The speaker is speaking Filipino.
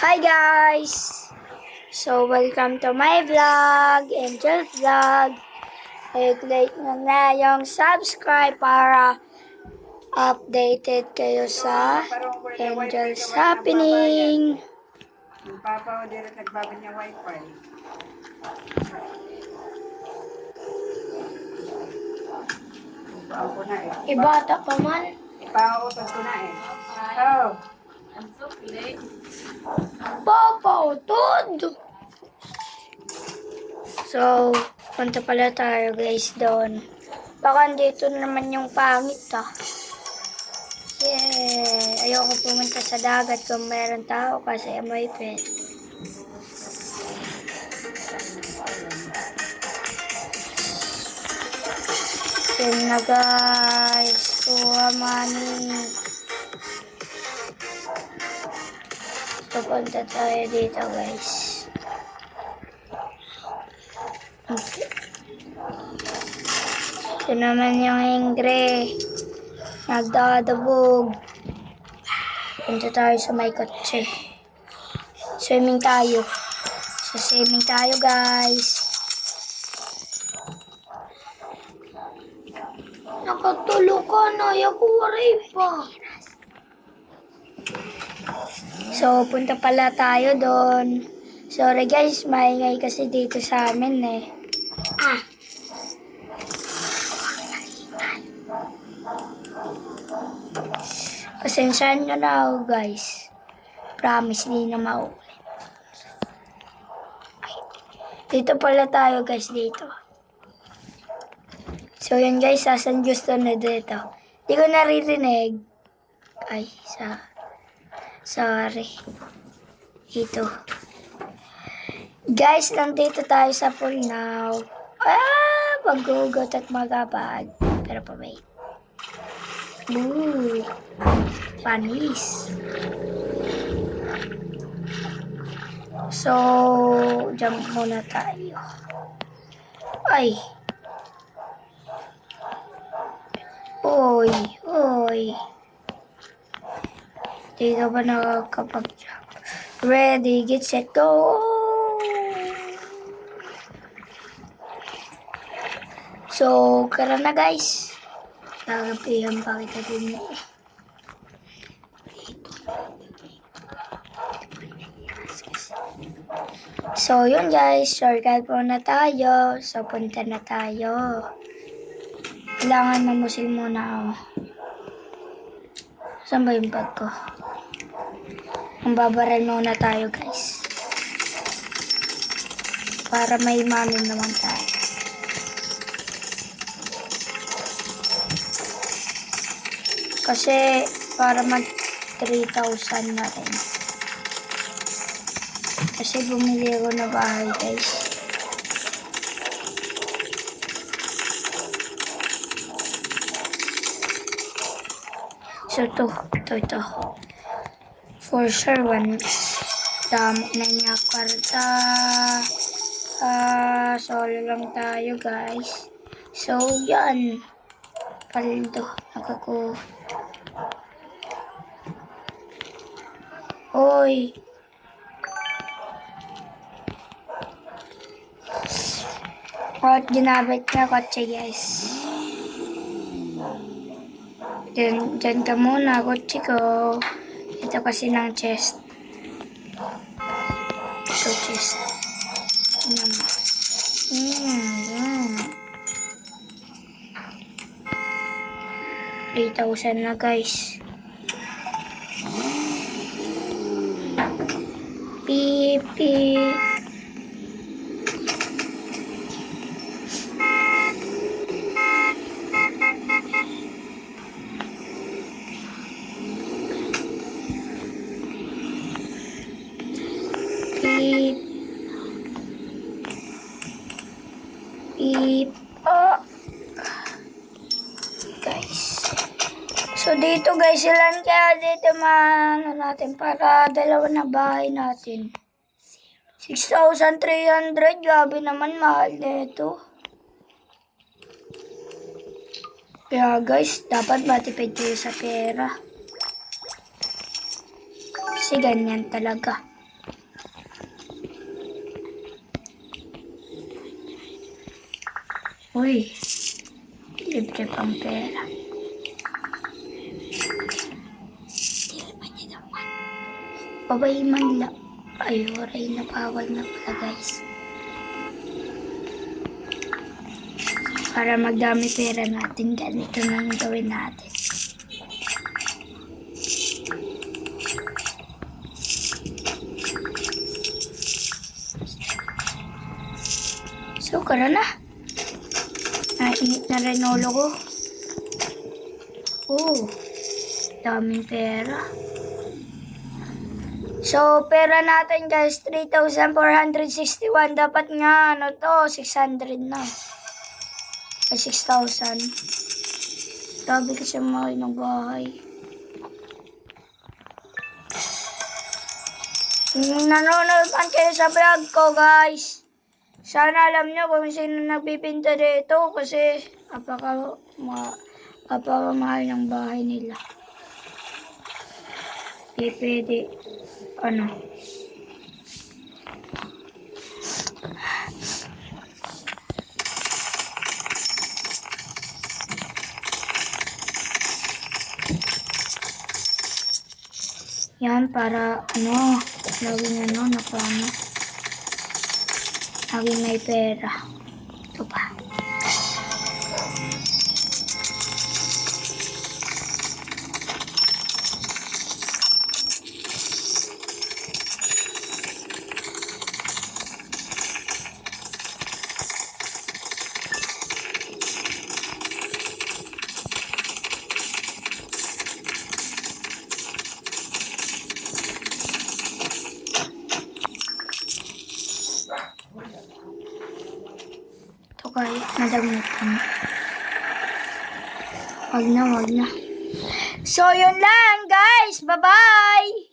Hi guys! So, welcome to my vlog, Angel Vlog. I-click nyo na yung subscribe para updated kayo sa Angel's Happening. Yung papa ko direct nagbabad niya wifi. Ipaan ko na eh. Ibata pa man. Ipautos ko na eh. Oh. Papa, utod! So, punta pala tayo guys doon. Baka dito naman yung pangit Yeah! Ayoko pumunta sa dagat kung meron tao kasi may pet. Yun na guys. Kuha money. Pupunta tayo dito guys. Okay. Ito naman yung ingre. Nagdadabog. Punta tayo sa may kotse. Swimming tayo. Swimming tayo guys. Nakatulog ka na. Yakuwaray pa. So, punta pala tayo doon. Sorry guys, maingay kasi dito sa amin eh. Pasensyahan nyo na ako guys. Promise, di na maulit. Dito pala tayo guys, dito. So yun guys, asan gusto na dito? Di ko naririnig. Ay, sorry. Dito. Guys, nandito tayo sa pool now. Maghugot at magabad. Pero pa wait. Panis. So, jump muna tayo. Ay. Oy. Dito ba nakakapag-jump? Ready, get set, go! So, kara na guys. Nagapihan pa kita din eh. So, yun guys. Shortcut po na tayo. So, punta na tayo. Kailangan mamusil muna ako. Saan ba yung bag ko? Mambabaral muna tayo guys. Para may mamin naman tayo. Kasi para mag 3,000 na rin. Kasi bumili ako na bahay guys. So ito. For sure, damo na niya kwarta. Solo lang tayo guys. So yan. Paldo. Nakako. Hoy. At ginabit na kotse guys. Diyan ka muna, kotse ko. Ito kasi ng chest. Ito chest. Naman. 3,000 na guys. Pipi. Guys. So dito guys, ilan kaya dito natin para dalawa na bahay natin. 6,300. Grabe naman, mahal nito. Kaya guys, dapat matipid kayo sa pera. Kasi ganyan talaga. Uy, libre pang pera. Babay man lang. Ay, oray na bawal na pala guys. Para magdami pera natin, ganito na ang gawin natin. So, kara na. Nainit na rin ulo ko. Oh, daming pera. So, pera natin guys, 3,461. Dapat nga, ano to, 600 na. Ay, 6,000. Sabi kasi mahal ng bahay. Nanonood man kayo sa vlog ko guys. Sana alam nyo kung sino nagbibinta dito kasi apakamahal ng bahay nila. Di pwede, ano. Yan, para, ano, laging ano, napano. Laging may pera. Ito pa. Ito kaya, nadamit ko na. Wag na. So, yun lang guys. Bye-bye!